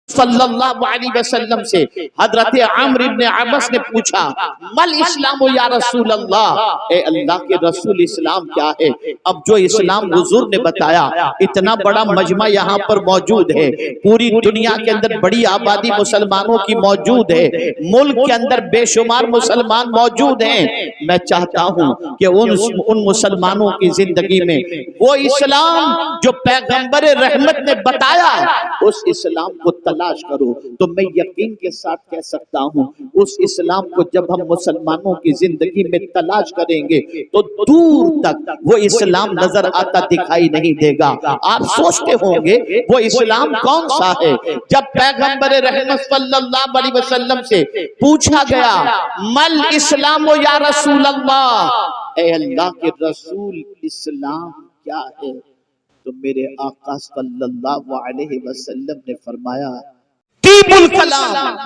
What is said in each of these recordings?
सल्लल्लाहु अलैहि वसल्लम से हजरत आमिर इब्न अबस ने पूछा, मल इस्लाम या रसूल अल्लाह, ए अल्लाह के रसूल इस्लाम क्या है। अब जो इस्लाम हुजूर ने बताया, इतना बड़ा मजमा यहाँ पर मौजूद है, पूरी दुनिया के अंदर बड़ी आबादी मुसलमानों की मौजूद है, मुल्क के अंदर बेशुमार मुसलमान मौजूद हैं। मैं चाहता हूँ कि उन मुसलमानों की जिंदगी में वो इस्लाम जो पैगंबर रहमत ने बताया, उस इस्लाम को तलाश करो। तो मैं यकीन के साथ कह सकता हूँ, उस इस्लाम को जब हम मुसलमानों की जिंदगी में तलाश करेंगे तो दूर तक वो इस्लाम नजर आता दिखाई नहीं देगा। आप सोचते होंगे वो इस्लाम कौन सा है। जब पैगंबर रहमत सल्लल्लाहु अलैहि वसल्लम से पूछा गया, मल इस्लाम या रसूल अल्लाह, ए अल्लाह के रसूल इस्लाम क्या है, तो मेरे आका सल्लल्लाहु अलैहि वसल्लम ने फरमाया, तीबुल कलाम।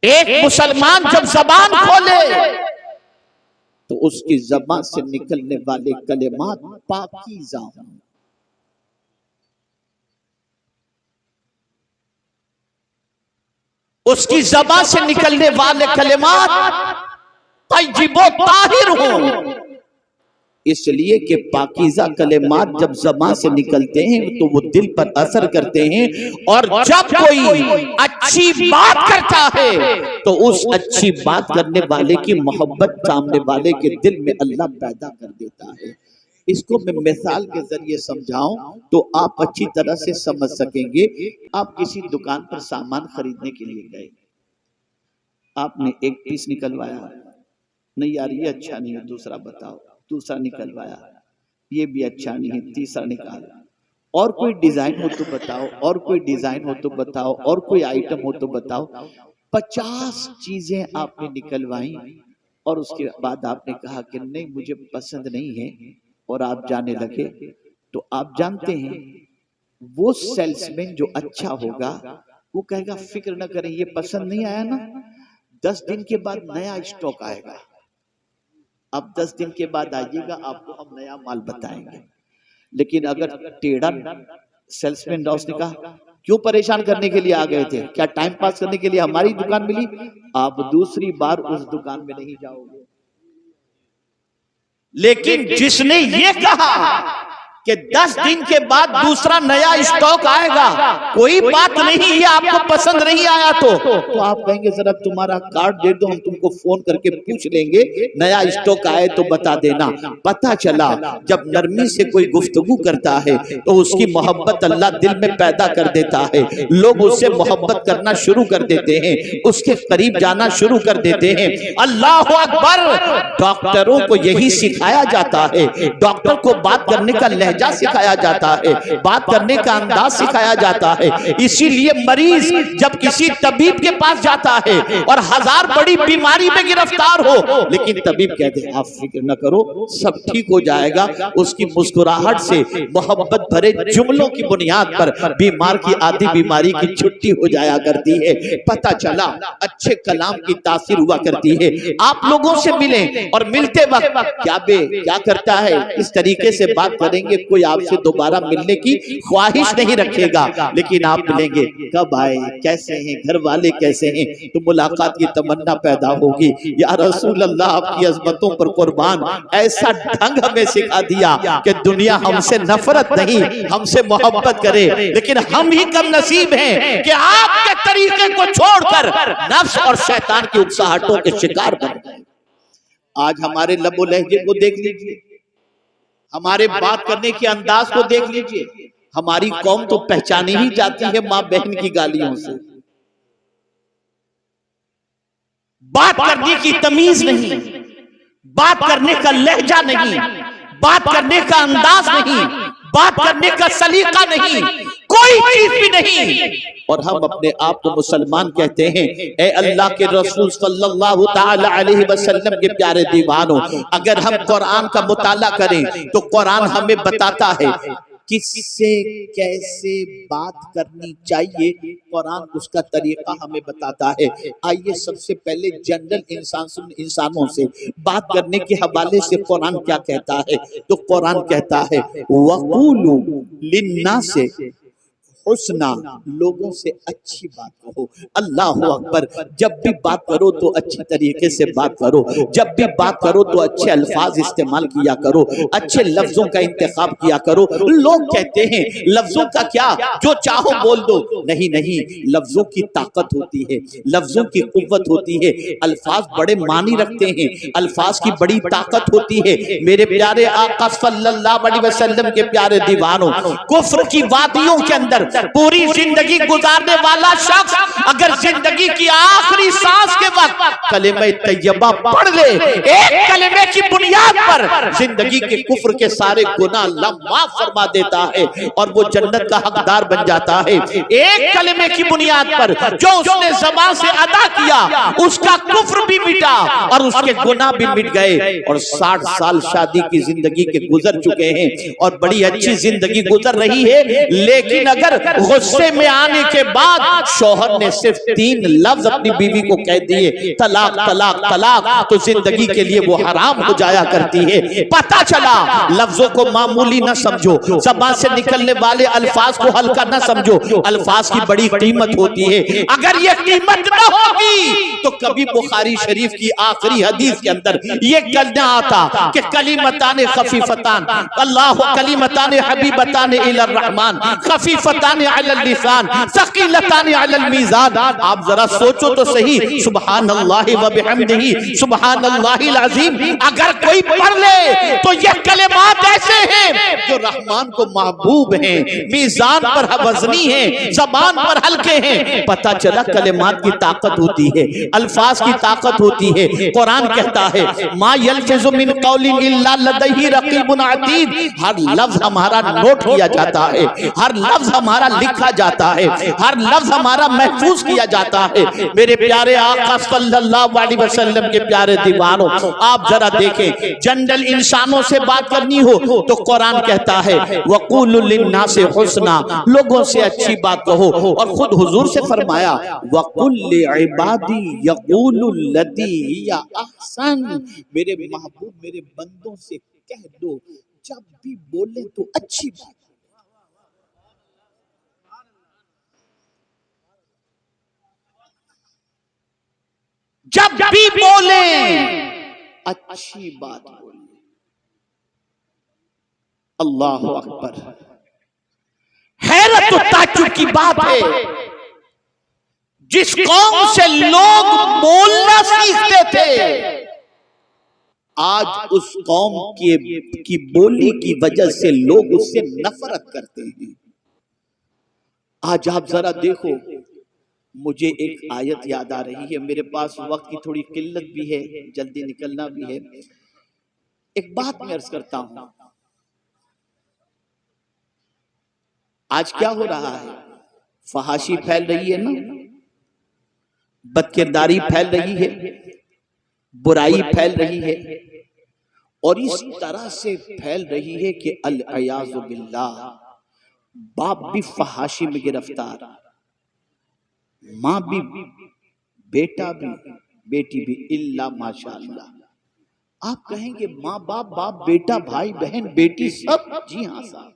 एक मुसलमान जब जबान खोले तो उसकी जबान से निकलने वाले कलेमात पाकीज़ा हों। उसकी जबान से निकलने वाले कलेमात तय्यिब ताहिर हों। इसलिए कि पाकीज़ा कलेमात जब ज़बान से निकलते हैं तो वो दिल पर असर करते हैं, और जब कोई अच्छी बात करता है तो उस अच्छी बात करने वाले की मोहब्बत सामने वाले के दिल में अल्लाह पैदा कर देता है। इसको मैं मिसाल के जरिए समझाऊं तो आप अच्छी तरह से समझ सकेंगे। आप किसी दुकान पर सामान खरीदने के लिए गए, आपने एक पीस निकलवाया, नहीं यार ये अच्छा नहीं है, दूसरा बताओ, दूसरा निकलवाया, ये भी अच्छा नहीं है, तीसरा निकाला, और कोई डिजाइन हो तो बताओ, और कोई डिजाइन हो तो बताओ, और कोई आइटम हो तो बताओ। 50 चीजें आपने निकलवाई और उसके बाद आपने कहा कि नहीं मुझे पसंद नहीं है, और आप जाने लगे। तो आप जानते हैं वो सेल्समैन जो अच्छा होगा वो कहेगा फिक्र न करें, ये पसंद नहीं आया ना, 10 दिन के बाद नया स्टॉक आएगा, अब 10 दिन के बाद आइएगा, आपको हम नया माल बताएंगे। लेकिन अगर टेढ़ा सेल्समैन ने उसने कहा, क्यों परेशान करने के लिए आ गए थे, क्या टाइम पास करने के लिए हमारी दुकान मिली, आप दूसरी बार उस दुकान में नहीं जाओगे। लेकिन जिसने ये कहा कि 10 दिन के बाद दूसरा नया स्टॉक आएगा, कोई बात नहीं, ये आपको पसंद नहीं आया तो आप कहेंगे जरा तुम्हारा कार्ड दे दो, हम तुमको फोन करके पूछ लेंगे, नया स्टॉक आए तो बता देना। पता चला जब नरमी से कोई गुफ्तगू करता है तो उसकी मोहब्बत अल्लाह दिल में पैदा कर देता है, लोग उससे मोहब्बत करना शुरू कर देते हैं, उसके करीब जाना शुरू कर देते हैं। अल्लाह अकबर। डॉक्टरों को यही सिखाया जाता है, डॉक्टर को बात करने का लहजा सिखाया जाता है, बात करने का अंदाज सिखाया जाता है। इसीलिए मरीज जब किसी तबीब के पास जाता है और 1000 बड़ी बीमारी में गिरफ्तार हो, लेकिन तबीब कहते हैं आप फिक्र न करो, सब ठीक हो जाएगा, उसकी मुस्कुराहट से मोहब्बत भरे जुमलों की बुनियाद पर बीमार की आधी बीमारी की छुट्टी हो जाया करती है। पता चला अच्छे कलाम की तासीर हुआ करती है। आप लोगों से मिले और मिलते वक्त क्या करता है, इस तरीके से बात करेंगे, कोई आपसे दोबारा मिलने की ख्वाहिश नहीं रखेगा। लेकिन आप मिलेंगे, कब आए, कैसे हैं, घर वाले कैसे हैं, तो मुलाकात की तमन्ना पैदा होगी। या रसूल अल्लाह आपकी अज़मतों पर कुर्बान, ऐसा ढंग हमें सिखा दिया कि दुनिया हमसे नफरत नहीं हमसे मोहब्बत करे। लेकिन हम ही कम नसीब हैं कि आपके तरीके को छोड़कर नफ्स और शैतान की उकसाहटों के शिकार बन गए। आज हमारे लबो लहजे को देख लीजिए, हमारे बात करने के अंदाज को देख लीजिए। हमारी कौम तो पहचानी ही जाती है माँ बहन की गालियों से। बात करने की तमीज नहीं, बात करने का लहजा नहीं, बात करने का अंदाज नहीं, बात करने का सलीका नहीं, कोई चीज भी नहीं। और हम अपने आप को मुसलमान कहते हैं। ए अल्लाह के रसूल सल्लल्लाहु ताला अलैहि वसल्लम के प्यारे दीवानों, अगर हम कुरान का मुताला करें तो कुरान हमें बताता है किससे कैसे बात करनी चाहिए, कुरान उसका तरीका हमें बताता है। आइए सबसे पहले जनरल इंसानों से बात करने के हवाले से कुरान क्या कहता है। तो कुरान कहता है वक़ूलू लिन्नास हुस्ना, लोगों से अच्छी बात कहो। अल्लाह अकबर। जब भी बात करो तो अच्छी तरीके से बात करो, जब भी बात करो तो अच्छे अल्फाज इस्तेमाल किया करो, अच्छे लफ्जों का इंतखाब किया करो। लोग कहते हैं लफ्जों का क्या, जो चाहो बोल दो। नहीं नहीं, लफ्जों की ताकत होती है, लफ्जों की कुव्वत होती है, अल्फाज बड़े मानी रखते हैं, अल्फाज की बड़ी ताकत होती है। मेरे प्यारे आका सल्लल्लाहु अलैहि वसल्लम के प्यारे दीवानों, कुफ्र की वादियों के अंदर पूरी जिंदगी गुजारने वाला शख्स अगर जिंदगी की आखिरी सांस के वक्त कलिमे तैयबा पढ़ ले, एक कलिमे की बुनियाद पर जिंदगी के कुफ्र के सारे गुनाह अल्लाह माफ फरमा देता है और वो जन्नत का हकदार बन जाता है। एक कलिमे की बुनियाद पर जो उसने ज़बान से अदा किया, उसका कुफ्र भी मिटा और उसके गुनाह भी मिट गए। और 60 साल शादी की जिंदगी के गुजर चुके हैं और बड़ी अच्छी जिंदगी गुजर रही है, लेकिन अगर गुस्से में आने के बाद शौहर ने सिर्फ 3 लफ्ज अपनी बीवी को कह दिए, तलाक तलाक तलाक, तो जिंदगी के लिए वो हराम हो जाया करती है। पता चला लफ्जों को मामूली न समझो, ज़बान से निकलने वाले अल्फाज को हल्का न समझो, अल्फाज की बड़ी कीमत होती है। अगर ये कीमत न होगी तो कभी बुखारी शरीफ की आखिरी हदीस के अंदर ये कहना आता कि कलिमतान खफीफतान अल्लाह कलिमतान हबीबतान इलर रहमान खफीफतान अलल लिसान सकीलतान अलल मीज़ान। आप जरा सोचो तो सही, सुभान अल्लाह व बिहम्दिही सुभान अल्लाहिल अज़ीम। अगर कोई पढ़ ले तो ये कलिमात ऐसे हैं जो रहमान को महबूब हैं, मीज़ान पर वज़नी हैं, ज़बान पर हल्के हैं। पता चला कलिमात की ताकत होती है, अल्फाज की ताकत होती है। कुरान कहता है मा यल्फिज़ु मिन कौलिन इल्ला लदैहि रक़ीबुन अतीद। हर लफ्ज हमारा नोट किया जाता है, हर लफ्ज हमारा लिखा जाता है, हर लफ्ज हमारा महफूज किया जाता है। मेरे प्यारे आका सल्लल्लाहु अलैहि वसल्लम के प्यारे दीवानों, आप जरा देखें, जनरल इंसानों से बात करनी हो तो कुरान कहता है वक़ूलु लिन्नासि हुस्ना, लोगों से अच्छी बात कहो। और खुद हुजूर से फरमाया वक़ुल लिइबादी यक़ूलु लती हिया अहसन, मेरे महबूब मेरे बंदों से कह दो जब भी बोले तो अच्छी बात, जब भी बोले अच्छी बात बोले। अल्लाह अकबर। हैरत और ताज्जुब की बात है, जिस कौम से लोग बोलना सीखते थे आज उस कौम की बोली की वजह से लोग उससे नफरत करते हैं। आज आप जरा देखो, मुझे एक आयत याद आ रही है, मेरे पास वक्त की थोड़ी किल्लत भी है, जल्दी निकलना भी है। एक बात मैं अर्ज करता हूं, आज क्या हो रहा है, फहाशी फैल रही है ना, बदकिरदारी फैल रही है, बुराई फैल रही है, और इस तरह से फैल रही है कि अल-अयाज़ु बिल्लाह, बाप भी फहाशी में गिरफ्तार, माँ भी, बेटा भी, बेटी भी, इल्ला माशाअल्लाह। आप कहेंगे माँ बाप, बाप बेटा, भाई बहन, बेटी सब, जी हाँ साहब।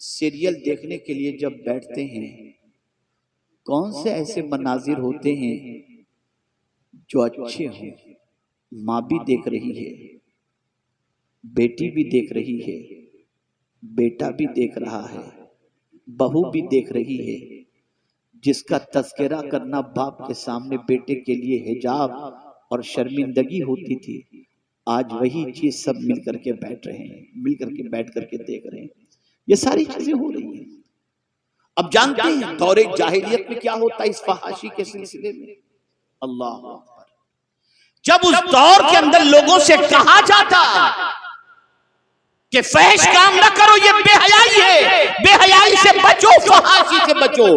सीरियल देखने के लिए जब बैठते हैं, कौन से ऐसे मनाजिर होते हैं जो अच्छे हों। माँ भी देख रही है, बेटी भी देख रही है, बेटा भी देख रहा है, बहू भी देख रही है। जिसका तज़किरा करना बाप के सामने बेटे के लिए हिजाब और शर्मिंदगी होती थी, आज वही चीज सब मिल करके बैठ रहे हैं, मिल करके बैठ करके देख रहे हैं। ये सारी चीजें हो रही हैं। अब जानते हैं दौरे जाहिलियत में क्या होता है इस फहाशी के सिलसिले में। अल्लाह अकबर। जब उस दौर के अंदर लोगों से कहा जाता कि फहश काम ना करो, ये बेहयाई है, बेहयाई से बचो, फहाशी से बचो,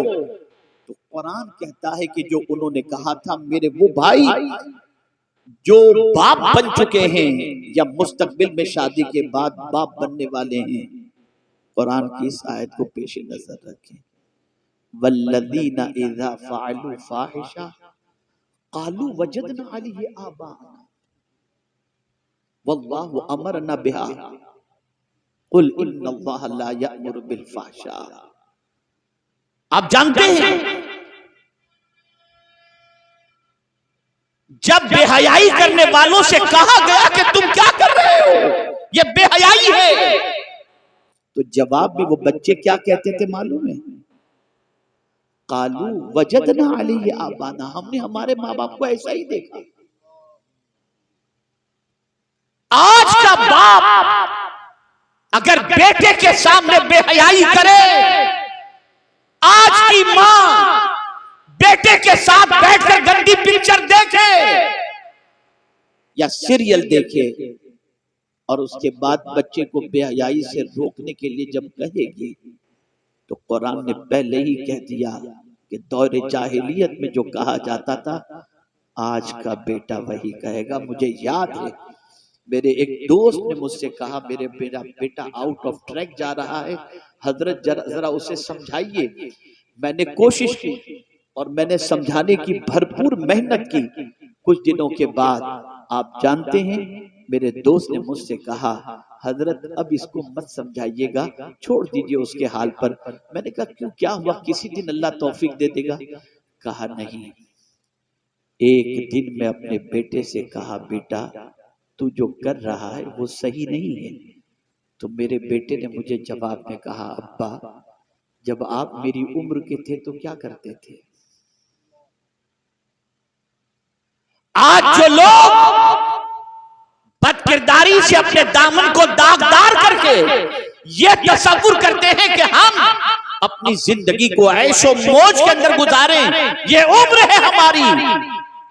तो कुरान कहता है कि जो उन्होंने कहा था, मेरे वो भाई जो बाप बन चुके हैं या मुस्तकबिल में शादी के बाद बाप बनने वाले हैं, कुरान की इस आयत को पेश नजर रखें। वल्लज़ीना इज़ा फ़अलू फ़ाहिशा क़ालू वजदना अलैहि आबाअना वल्लाहु अमरना बिहा। कुल इन्नल्लाह ला यअमुरु बिल फहशा। आप जानते हैं जब बेहयाई करने वालों से कहा गया कि तुम क्या कर रहे हो, ये बेहयाई है, तो जवाब में वो बच्चे क्या कहते थे मालूम है? कालू वजदना अलैहि आबाना, हमने हमारे माँ बाप को ऐसा ही देखा। आज का बाप अगर बेटे के सामने बेहयाई करे, आज की मां बेटे के साथ बैठकर गंदी पिक्चर देखे या सीरियल देखे और उसके बाद बच्चे को बेहयाई से रोकने के लिए जब कहेगी, तो कुरान ने पहले ही कह दिया कि दौरे जाहिलियत में जो कहा जाता था, आज का बेटा वही कहेगा। मुझे याद है मेरे एक दोस्त ने मुझसे कहा, मेरा बेटा आउट ऑफ ट्रैक जा रहा है, हजरत जरा उसे समझाइए। मैंने कोशिश की और मैंने समझाने की भरपूर मेहनत की। कुछ दिनों के बाद आप जानते हैं मेरे दोस्त ने मुझसे कहा, हजरत अब इसको मत समझाइएगा, छोड़ दीजिए उसके हाल पर। मैंने कहा क्यों, क्या हुआ, किसी दिन अल्लाह तौफीक दे देगा। कहा नहीं, एक दिन मैं अपने बेटे से कहा, बेटा तू जो कर रहा है वो सही नहीं है। तो मेरे बेटे ने मुझे जवाब में कहा, अब्बा जब आप मेरी उम्र के थे तो क्या करते थे। आज जो लोग बदकिरदारी से अपने दामन को दागदार करके ये तसव्वुर करते हैं कि हम अपनी जिंदगी को ऐशो मौज के अंदर गुजारें, ये उम्र है हमारी,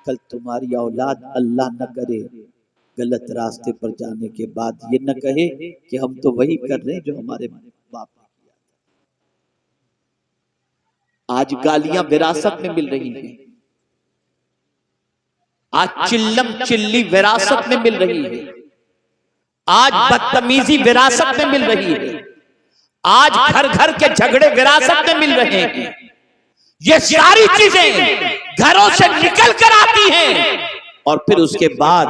कल तुम्हारी औलाद अल्लाह न करे गलत रास्ते पर जाने के बाद ये न कहे कि हम तो वही कर रहे हैं जो हमारे बाप ने किया। आज गालियां विरासत में मिल रही हैं, आज चिल्लम चिल्ली विरासत में मिल रही है, आज बदतमीजी विरासत में मिल रही है, आज घर घर के झगड़े विरासत में मिल रहे हैं। ये सारी चीजें घरों से निकल कर आती हैं और फिर उसके बाद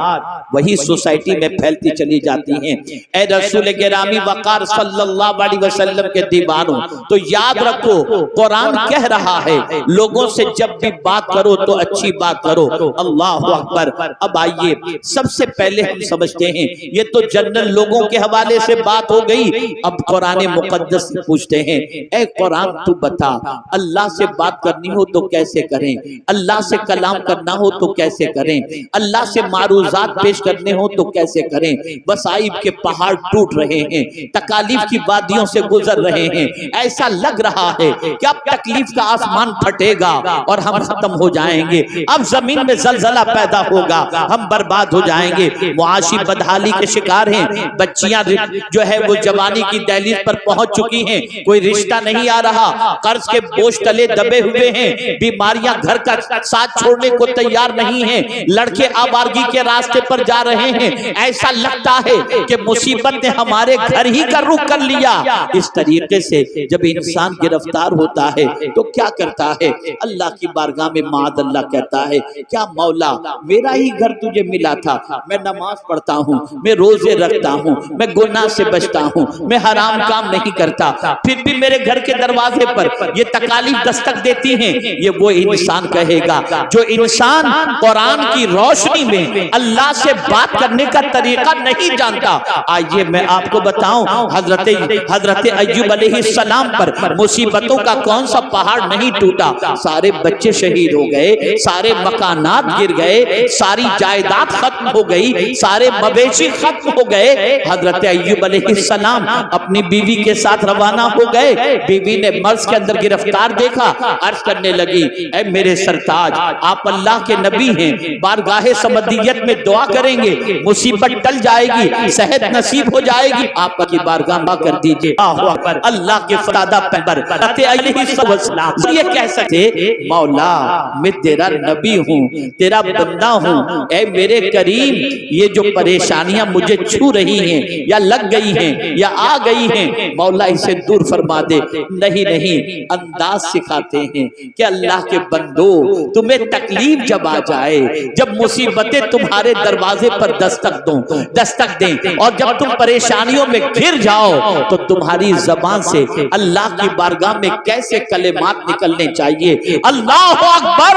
वही सोसाइटी में फैलती चली जाती हैं। ए रसूल गिरामी वकार सल्लल्लाहु अलैहि वसल्लम के दीवानों, तो याद रखो कुरान कह रहा है लोगों से जब भी बात करो तो अच्छी बात करो। अल्लाह अकबर। अब आइए सबसे पहले हम समझते हैं, ये तो जनरल लोगों के हवाले से बात हो गई। अब कुरान मुकद्दस से पूछते हैं, ए कुरान तू बता, अल्लाह से बात करनी हो तो कैसे करें, अल्लाह से कलाम करना हो तो कैसे करें, अल्लाह से मारूजात पेश करने हो तो कैसे करें। बसाइब के पहाड़ टूट रहे हैं, तकालीफ की वादियों से गुजर रहे हैं, ऐसा लग रहा है कि अब तकलीफ का आसमान फटेगा और हम खत्म हो जाएंगे, अब जमीन में जलजला पैदा होगा, हम बर्बाद हो जाएंगे। मुआशी बदहाली के शिकार हैं, बच्चियां जो है वो जवानी की दहलीज पर पहुंच चुकी हैं, कोई रिश्ता नहीं आ रहा, कर्ज के बोझ तले दबे हुए हैं, बीमारियां घर का साथ छोड़ने को तैयार नहीं है, लड़के आवारगी के रास्ते पर जा रहे हैं, ऐसा लगता है कि मुसीबत ने हमारे घर ही का रुख कर लिया। इस तरीके से जब इंसान गिरफ्तार होता है तो क्या करता है, अल्लाह की बारगाह में माद अल्लाह कहता है, क्या मौला मेरा ही घर तुझे मिला था, मैं नमाज पढ़ता हूँ, मैं रोजे रखता हूँ, मैं गुनाह से बचता हूँ, मैं हराम काम नहीं करता, फिर भी मेरे घर के दरवाजे पर ये तकालीफ दस्तक देती हैं। ये वो इंसान कहेगा जो इंसान कुरान की रोशनी में अल्लाह से बात करने का तरीका नहीं जानता। आइए मैं आपको बताऊं, हजरत अय्यूब अलैहिस्सलाम पर मुसीबतों का कौन सा पहाड़ नहीं टूटा। सारे बच्चे शहीद हो गए, सारे मकानात गिर गए, सारी जायदाद खत्म हो गई, सारे मवेशी खत्म हो गए। हजरत अय्यूब अलैहिस्सलाम अपनी बीवी के साथ रवाना हो गए। बीवी ने मर्ज के अंदर गिरफ्तार देखा, अर्ज करने लगी, ऐ मेरे सरताज आप अल्लाह के नबी हैं, बारगाहे समदियत में दुआ करेंगे, मुसीबत टल जाएगी, सेहत नसीब हो जाएगी, आपकी बारगाह में कर दीजिए। अल्लाह के फरादा पैगंबर ये कह सकते, मौला मैं तेरा नबी हूँ, तेरा बंदा हूँ, ऐ मेरे करीम ये जो परेशानियां मुझे छू रही हैं या लग गई हैं या आ गई हैं, मौला इसे दूर फरमा दे। नहीं नहीं, अंदाज सिखाते हैं कि अल्लाह के बंदो तुम्हें तकलीफ जब आ जाए, जब मुसीबतें तुम्हारे दरवाजे पर दस्तक दें और जब तुम परेशानियों में घिर जाओ तो तुम्हारी जबान से अल्लाह की बारगाह में कैसे कलेमात निकलने चाहिए। अल्लाह अकबर।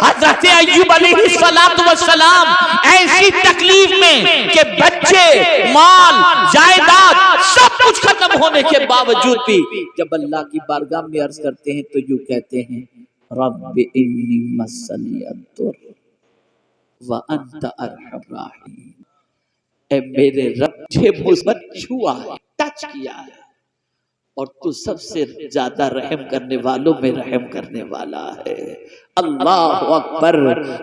हजरत अय्यूब अलैहिस्सलाम ऐसी तकलीफ में कि बच्चे, माल, जायदाद सब कुछ खत्म होने के बावजूद भी जब अल्लाह की बारगाह में अर्ज करते हैं तो यूं कहते हैं, रब्बि इन्नी मस्सनी अद्दुर व अंत अर्हमुर राहिमीन। ए मेरे रब, मुझे मुसीबत छुआ है, टच किया है और तू सबसे ज्यादा रहम करने वालों में रहम करने वाला है। अल्लाह अकबर।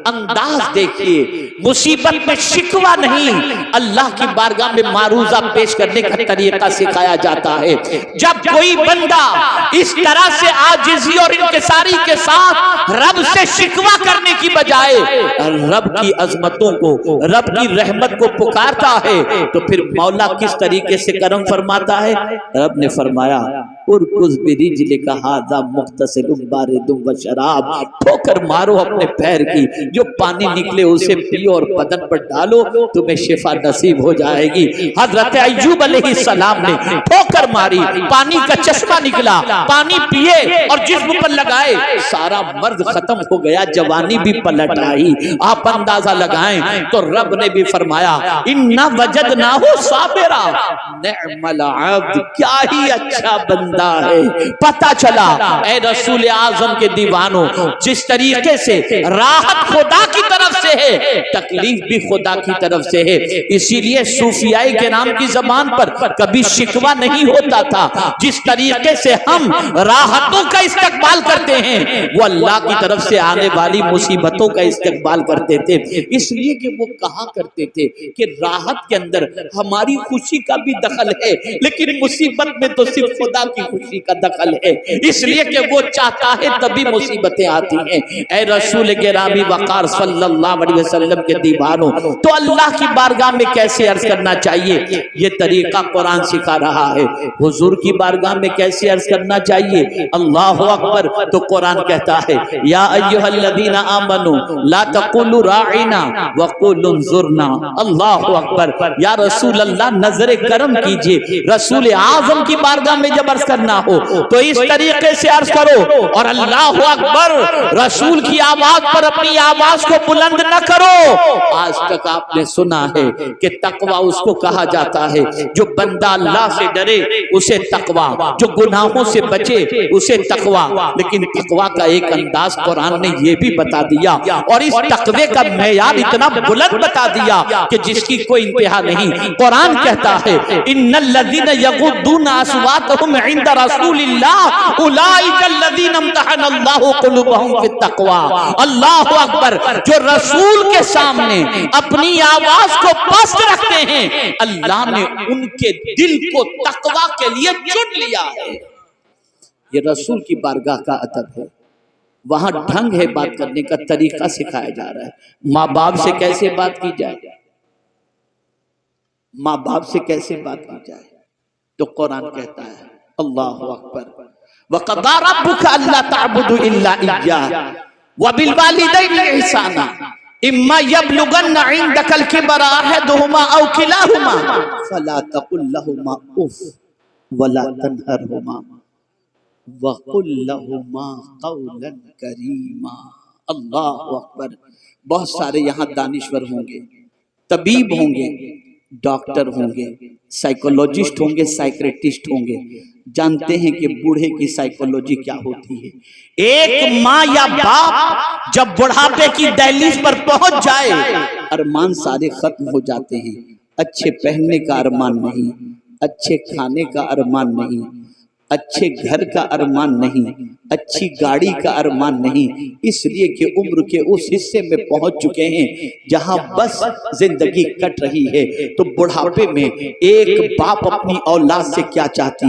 अंदाज देखिए, मुसीबत में शिकवा नहीं, अल्लाह की बारगाह में मारूजा पेश करने का तरीका सिखाया जाता है। जब कोई बंदा इस तरह से आजिज़ी और इंकिसारी के साथ रब से शिकवा करने की बजाय रब की अजमतों को, रब की रहमत को पुकारता है तो फिर मौला किस तरीके से करम फरमाता है। रब ने फरमाया, उरकुज़ बिरिजलिका हाज़ा मुख्तसिलुम बारिदुम व शराब। ठोकर मारो अपने पैर की, जो पानी निकले उसे पियो और बदन पर डालो, तुम्हें शिफा नसीब हो जाएगी। हजरत अय्यूब अलैहिस्सलाम ने ठोकर मारी, पानी का चश्मा निकला, पानी पिए और जिस्म पर लगाए, सारा मर्द खत्म हो गया, जवानी भी पलट आई। आप अंदाजा लगाएं तो रब ने भी फरमाया, इन्ना वजदनाहु साबिरा निअमल अब्द। क्या ही अच्छा बंदा है। पता चला ए रसूल आजम के दीवानों, जिस तरीके से राहत खुदा की तरफ से है, तकलीफ भी खुदा की तरफ से है। इसीलिए सूफियाई के नाम की जबान पर कभी शिकवा नहीं होता था। जिस तरीके से हम राहतों का इस्तेमाल करते हैं, वो अल्लाह की तरफ से आने वाली मुसीबतों का इस्तेमाल करते थे। इसलिए कि वो कहा करते थे कि राहत के अंदर हमारी खुशी का भी दखल है, लेकिन मुसीबत में तो सिर्फ खुदा की खुशी का दखल है। इसलिए कि वो चाहता है तभी मुसीबतें आती हैं। ऐ रसूल गिरामी वक़ार सल्लल्लाहु अलैहि वसल्लम के दीवानों, तो अल्लाह की बारगाह में कैसे अर्ज करना चाहिए, ये तरीका कुरान सिखा रहा है। हुजूर की बारगाह में कैसे अर्ज करना चाहिए। अल्लाहु अकबर। तो कुरान कहता है, या अय्युहल्लज़ीना आमनू ला तक़ुलू राइना वक़ुलू उन्ज़ुरना। अल्लाहु अकबर। या रसूल अल्लाह, नजर करम कीजिए। रसूल आजम की बारगाह में जब अर्ज करना हो तो इस तरीके से अर्ज करो। और अल्लाहु अकबर, रसूल की आवाज पर अपनी आवाज को बुलंद न करो। आज तक आपने सुना है कि तकवा उसको कहा जाता है जो बंदा अल्लाह से डरे, उसे तकवा, जो गुनाहों से बचे उसे तकवा। लेकिन तकवा का एक अंदाज कुरान ने यह भी बता दिया और इस तकवे का मेयार इतना बुलंद बता दिया कि जिसकी कोई इंतहा नहीं। कुरान कहता है, इन्नल्लज़ीना यग़ुद्दूना अस्वातहुम इंदा रसूलिल्लाह उलाइका अल्लज़ीना इम्तहनल्लाहु क़ुलूबहुम फित्तक़वा। अल्लाहु अकबर। जो रसूल के सामने अपनी आवाज को पस्त रखते हैं, अल्लाह ने उनके दिल को तकवा के लिए चुन लिया है। ये रसूल की बारगाह का अदब है। वहां ढंग है, बात करने का तरीका सिखाया जा रहा है। माँ बाप से कैसे बात की जाए, माँ बाप से कैसे बात की जाए, तो कुरान कहता है, अल्लाहु अकबर, वक़ज़ा रब्बुका अल्ला तअबुदू इल्ला इय्याहु व बिल वालिदैनि इहसाना इम्मा यबलुगन्ना इंदकल किबरा अहदुहुमा औ किलाहुमा फला तक़ुल लहुमा उफ़ वला तनहरहुमा वक़ुल लहुमा क़ौलन करीमा। अल्लाहु अकबर। बहुत सारे यहाँ दानिश्वर होंगे, तबीब होंगे, डॉक्टर होंगे, साइकोलॉजिस्ट होंगे, साइक्रेटिस्ट होंगे, जानते हैं कि बूढ़े की साइकोलॉजी क्या होती है। एक माँ या बाप जब बुढ़ापे की दहलीज पर पहुंच जाए, अरमान सारे खत्म हो जाते हैं। अच्छे पहनने का अरमान नहीं, अच्छे खाने का अरमान नहीं, अच्छे घर का अरमान नहीं, अच्छी गाड़ी का अरमान नहीं, इसलिए कि उम्र के उस हिस्से में पहुंच चुके हैं जहां बस जिंदगी कट रही है। तो बुढ़ापे में एक बाप अपनी औलाद से क्या चाहता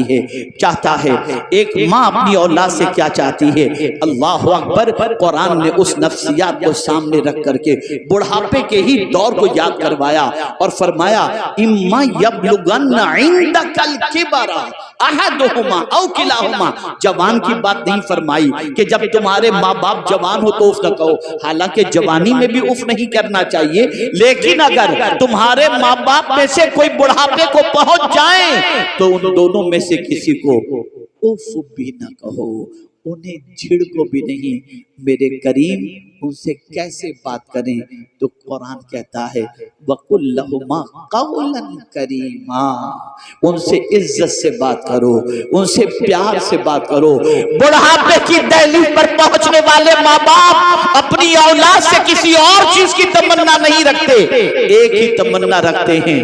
है, एक माँ अपनी औलाद से क्या चाहती है। अल्लाह अकबर। कुरान ने उस नफ्सियात को सामने रख करके बुढ़ापे के ही दौर को याद करवाया और फरमाया, इम्मा यबलुगन्ना इंदकल किबरा अहदुहुमा औ किलाहुमा। जवान की बात नहीं फरमाई कि जब तुम्हारे माँ बाप जवान हो तो उफ न कहो। हालांकि जवानी में भी उफ नहीं करना चाहिए, लेकिन अगर तुम्हारे माँ बाप में से कोई बुढ़ापे को पहुंच जाए तो उन दोनों में से किसी को उफ भी न कहो, उन्हें झिड़को भी नहीं। मेरे करीम उनसे कैसे बात करें? तो कुरान कहता है वकुल्लहुमा कौलन करीमा, उनसे इज्जत से बात करो, उनसे प्यार से बात करो। बुढ़ापे की दहलीज पर पहुंचने वाले माँ बाप अपनी औलाद से किसी और चीज की तमन्ना नहीं रखते, एक ही तमन्ना रखते हैं,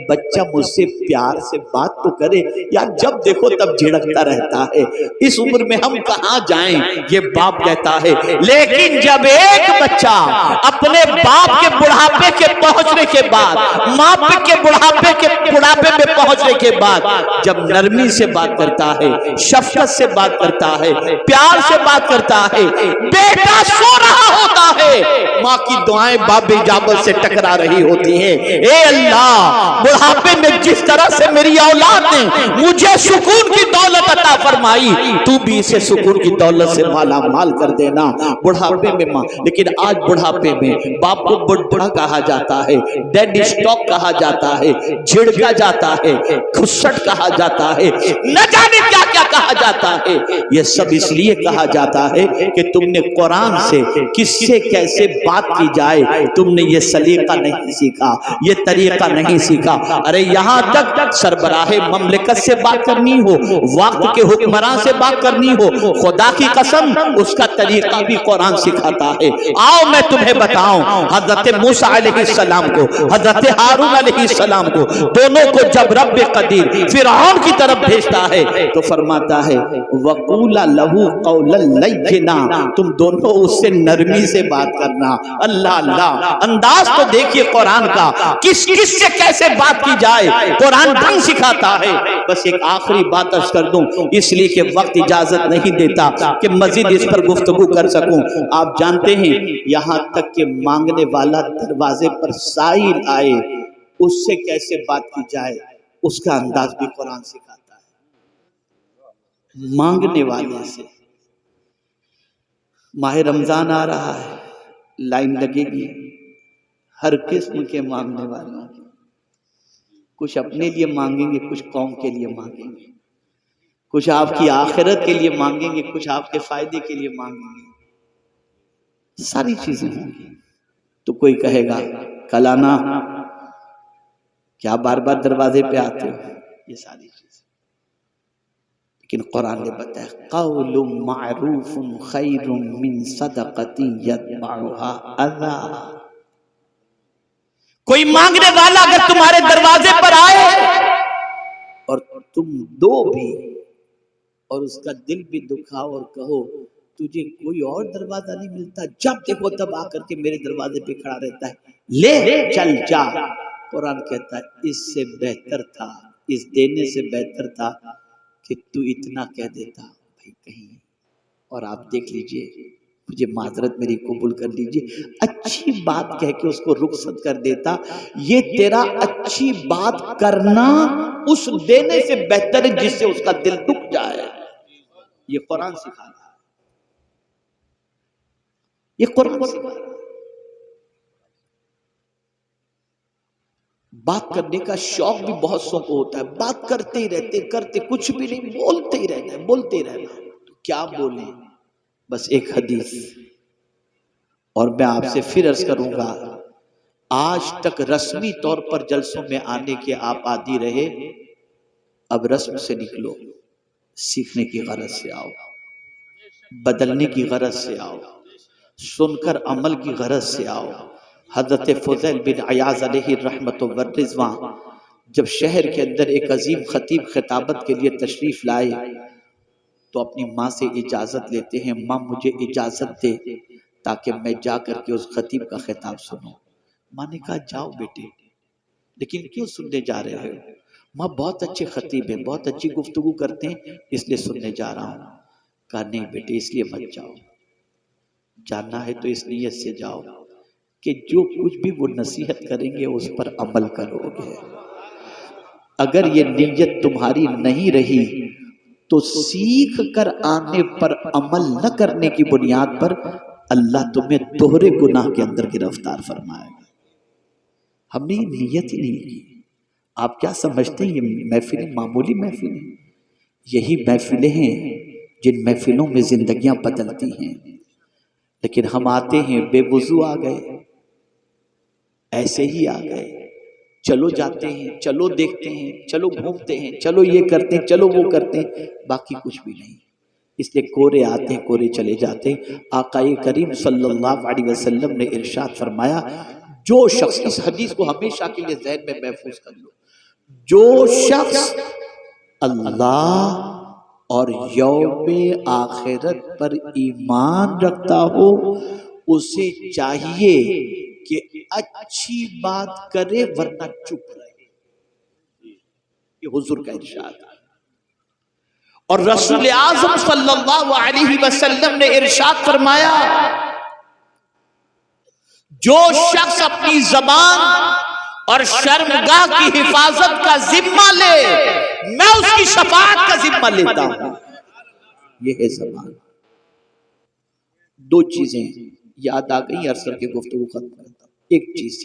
बच्चा मुझसे प्यार से बात तो करे। यार जब देखो तब झिड़कता रहता है, इस उम्र में हम कहाँ जाएं, ये बाप कहता है। लेकिन जब एक बच्चा अपने बाप के बुढ़ापे के पहुंचने के बाद, माँ के बुढ़ापे में पहुंचने के बाद जब नरमी से बात करता है, शफकत से बात करता है, प्यार से बात करता है, बेटा सो रहा होता है, माँ की दुआएं बाब इजाबत से टकरा रही होती हैं। ए अल्लाह, बुढ़ापे में जिस तरह से मेरी औलाद ने मुझे सुकून की दौलत अता फरमाई, तू भी इसे सुकून की दौलत से माला माल कर देना। बुढ़ापे में माँ, लेकिन आज बुढ़ापे में बाप को बुढ़ा कहा जाता है, डेड स्टॉक कहा जाता है, झिड़का जाता है, खुसट कहा जाता है, न जाने क्या क्या कहा जाता है। यह सब इसलिए कहा जाता है कि तुमने कुरान से किससे कैसे बात की जाए तुमने ये सलीका नहीं सीखा, ये तरीका नहीं सीखा। अरे यहाँ तक सरबराहे ममलिकत से बात करनी हो, वक्त के हुक्मरान से बात करनी हो, खुदा की कसम उसका तरीका भी कुरान सिखाता है। आओ मैं तुम्हें बताऊं, हजरत मूसा अलैहिस्सलाम को, हजरत हारून अलैहिस्सलाम को, दोनों को जब रब कदीर फिरऔन की तरफ भेजता है तो फरमाता है वकूला लहू कौलन लय्यिना, तुम दोनों उससे नरमी से बात करना। अल्लाह अल्लाह, अंदाज तो देखिए कुरान का, किस किस से कैसे बात की जाए, कुरान ढंग सिखाता है। बस एक आखिरी बात अर्ज कर दूं, इसलिए कि वक्त इजाजत नहीं देता कि मजीद इस पर गुफ्तगू कर सकूं। आप जानते हैं यहां तक कि मांगने वाला दरवाजे पर साइल आए, उससे कैसे बात की जाए उसका अंदाज भी कुरान सिखाता है। मांगने वाले से, माह रमजान आ रहा है, लाइन लगेगी हर किस्म के मांगने वालों की। कुछ अपने लिए मांगेंगे, कुछ कौम के लिए मांगेंगे, कुछ आपकी आखिरत के लिए मांगेंगे, कुछ आपके फायदे के लिए मांगेंगे, सारी चीजें होंगी। तो कोई कहेगा कल आना, क्या बार बार दरवाजे पे आते हो, ये सारी चीजें। लेकिन कुरान ने बताया कौलुम मारूफुन खैरुम मिन सदक़तिन यतबउहा अज़ा। कोई मांगने वाला अगर तुम्हारे दरवाजे पर आए और तुम दो भी और उसका दिल भी दुखाओ और कहो तुझे कोई और दरवाजा नहीं मिलता, जब देखो तब आकर के मेरे दरवाजे पे खड़ा रहता है, ले चल जा। कुरान कहता है इससे बेहतर था, इस देने से बेहतर था कि तू इतना कह देता भाई कहीं, और आप देख लीजिए, मुझे माजरत मेरी कबूल कर लीजिए, अच्छी बात कह के उसको रुखसत कर देता। ये तेरा अच्छी बात करना उस देने से बेहतर है जिससे उसका दिल दुख जाए। ये कुरान सिखा रहा है, ये कुरान सिखा रहा है। बात करने का शौक भी बहुत सौ को होता है, बात करते ही रहते, करते कुछ भी नहीं, बोलते ही रहना है, बोलते ही रहना। तो क्या बोले, बस एक हदीस, और मैं आपसे फिर अर्ज करूंगा, आज तक रस्मी तौर पर जलसों में आने के आप आदी रहे, अब रस्म से निकलो, सीखने की गरज से आओ, बदलने की गरज से आओ, सुनकर अमल की गरज से आओ। हजरत फुज़ैल बिन अयाज़ अलैहि रहमतु व रिज़वान जब शहर के अंदर एक अजीम खतीब खिताबत के लिए तशरीफ लाए तो अपनी माँ से इजाज़त लेते हैं, माँ मुझे इजाज़त दे ताकि मैं जा करके उस खतीब का खिताब सुनूं। माँ ने कहा जाओ बेटे, लेकिन क्यों सुनने जा रहे हो? माँ बहुत अच्छे खतीब हैं, बहुत अच्छी गुफ्तगू करते हैं, इसलिए सुनने जा रहा हूँ। कहा नहीं बेटे इसलिए मत जाओ, जानना है तो इस नीयत से जाओ कि जो कुछ भी वो नसीहत करेंगे उस पर अमल करोगे। अगर ये नीयत तुम्हारी नहीं रही तो सीख कर आने पर अमल न करने की बुनियाद पर अल्लाह तुम्हें दोहरे गुनाह के अंदर गिरफ्तार फरमाएगा। हमने ये नियत ही नहीं की। आप क्या समझते हैं ये महफिलें मामूली महफिलें? यही महफिलें हैं जिन महफिलों में जिंदगियां बदलती हैं। लेकिन हम आते हैं बेवुजू आ गए, ऐसे ही आ गए, चलो जाते हैं, चलो देखते हैं, चलो घूमते हैं, चलो ये करते हैं, चलो वो करते हैं, बाकी कुछ भी नहीं। इसलिए कोरे आते हैं, कोरे चले जाते हैं। आकाए करीम सल्लल्लाहु अलैहि वसल्लम ने इरशाद फरमाया, जो शख्स, इस हदीस को हमेशा के लिए ज़हन में महफूज कर लो, जो शख्स अल्लाह और यौमे आखिरत पर ईमान रखता हो उसे चाहिए कि अच्छी बात करे वरना चुप रहे। ये हुजूर का इरशाद है। और रसूल आज़म सल्लल्लाहु अलैहि वसल्लम ने इरशाद फरमाया, जो शख्स अपनी ज़बान और शर्मगाह की हिफाजत का जिम्मा ले, मैं उसकी शफाअत का जिम्मा लेता हूं। ये है ज़बान। दो चीजें याद आ गई, अरसर के गुफ्तगू खत्म करता हूं। एक चीज,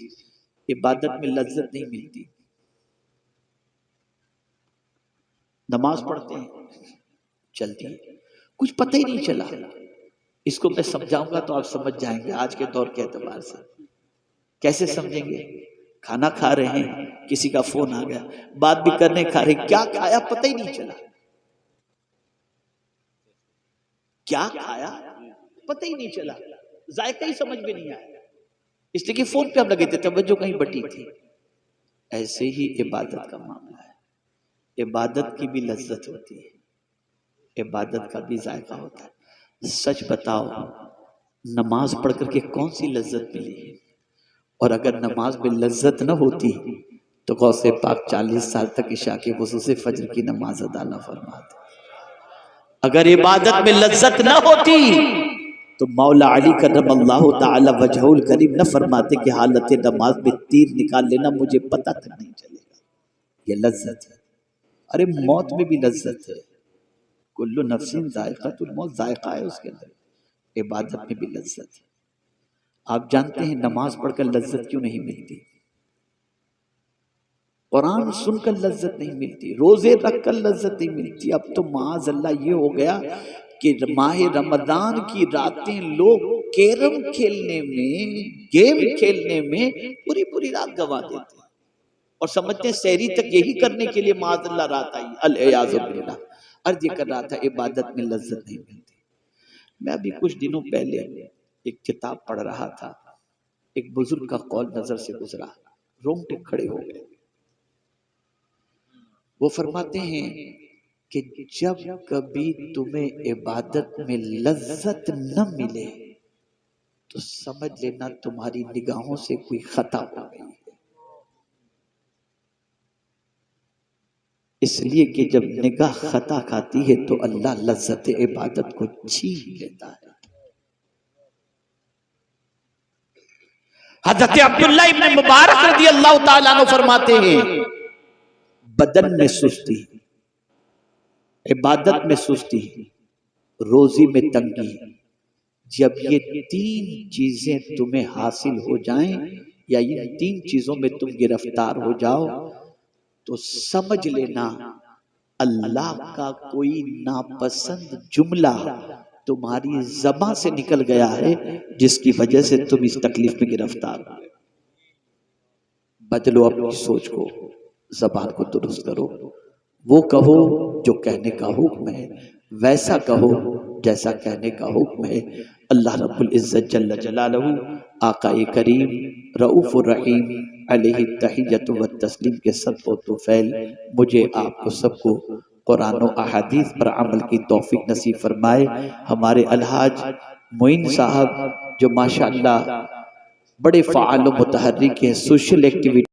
इबादत में लज्जत नहीं मिलती। नमाज पढ़ते हैं, चलती है, कुछ पता ही नहीं चला। इसको मैं समझाऊंगा तो आप समझ जाएंगे आज के दौर के एतबार से। कैसे समझेंगे? खाना खा रहे हैं, किसी का फोन आ गया, बात भी करने खा रहे, क्या खाया पता ही नहीं चला, क्या खाया पता ही नहीं चला, जायका ही समझ में नहीं आया, इसलिए कि फोन पे हम लगे थे, तवज्जो कहीं बटी थी। ऐसे ही इबादत का मामला है। इबादत की भी लज्जत होती है, इबादत का भी जायका होता है। सच बताओ, नमाज पढ़ करके कौन सी लज्जत मिली है? और अगर नमाज में लज्जत न होती तो गौसे पाक 40 साल तक इशा के वज़ू से फजर की नमाज अदा न फरमाते। अगर इबादत में लज्जत न होती तो मौला अली करमल्लाहु ताला वजहुल करीम न फरमाते कि हालत नमाज में तीर निकाल लेना, मुझे पता तक नहीं चलेगा। ये लज्जत है। अरे मौत में भी लज्जत है। कुल्लु नफ्सिन जायक़ातुल मौत, जायका है उसके अंदर। इबादत में भी लज्जत है। आप जानते हैं नमाज पढ़कर लज्जत क्यों नहीं मिलती? कुरान सुनकर लज्जत नहीं मिलती, रोजे रखकर लज्जत नहीं मिलती। अब तो माअज़ल्लाह ये हो गया कि माह रमजान की रातें लोग कैरम खेलने में, गेम खेलने में पूरी पूरी रात गवा देते हैं और समझते हैं सहरी तक यही करने के लिए माअज़ल्लाह रात आई। अल-इयाज़ु बिल्लाह। अर्ज़ ये कर रहा था, इबादत में लज्जत नहीं मिलती। मैं अभी कुछ दिनों पहले एक किताब पढ़ रहा था, एक बुजुर्ग का कौल नजर से गुजरा, रोंगटे खड़े हो गए। वो फरमाते हैं कि जब कभी तुम्हें इबादत में लज्जत न मिले तो समझ लेना तुम्हारी निगाहों से कोई खता हो गई है। इसलिए कि जब निगाह खता खाती है तो अल्लाह लज्जत इबादत को छीन लेता है। हज़रत अब्दुल्ला इब्न मुबारक रज़ियल्लाहु ताला अन्हु फरमाते हैं, बदन में सुस्ती, इबादत में सुस्ती, रोजी में तंगी, जब ये तीन चीजें तुम्हें हासिल हो जाएं या ये तीन चीजों में तुम गिरफ्तार हो जाओ तो समझ लेना अल्लाह का कोई नापसंद जुमला तुम्हारी ज़बान से निकल गया है, जिसकी वजह से तुम इस तकलीफ में गिरफ्तार हो। बदलो अपनी सोच को, ज़बान को दुरुस्त करो, वो कहो जो कहने का हुक्म है, वैसा कहो जैसा कहने का हुक्म है। अल्लाह रब्बुल इज़्ज़त जल्ल जलालहू, आकाए करीम रऊफ़ुर रहीम अलैहि तहिय्यतु व तस्लीम के सदक़ व तुफ़ैल मुझे आपको सबको कुरान और अहादीस पर अमल की तौफीक नसीब फरमाए। हमारे अलहाज मोइन साहब जो माशाअल्लाह बड़े फ़ाअल व मुतहर्रिक हैं, सोशल एक्टिविटी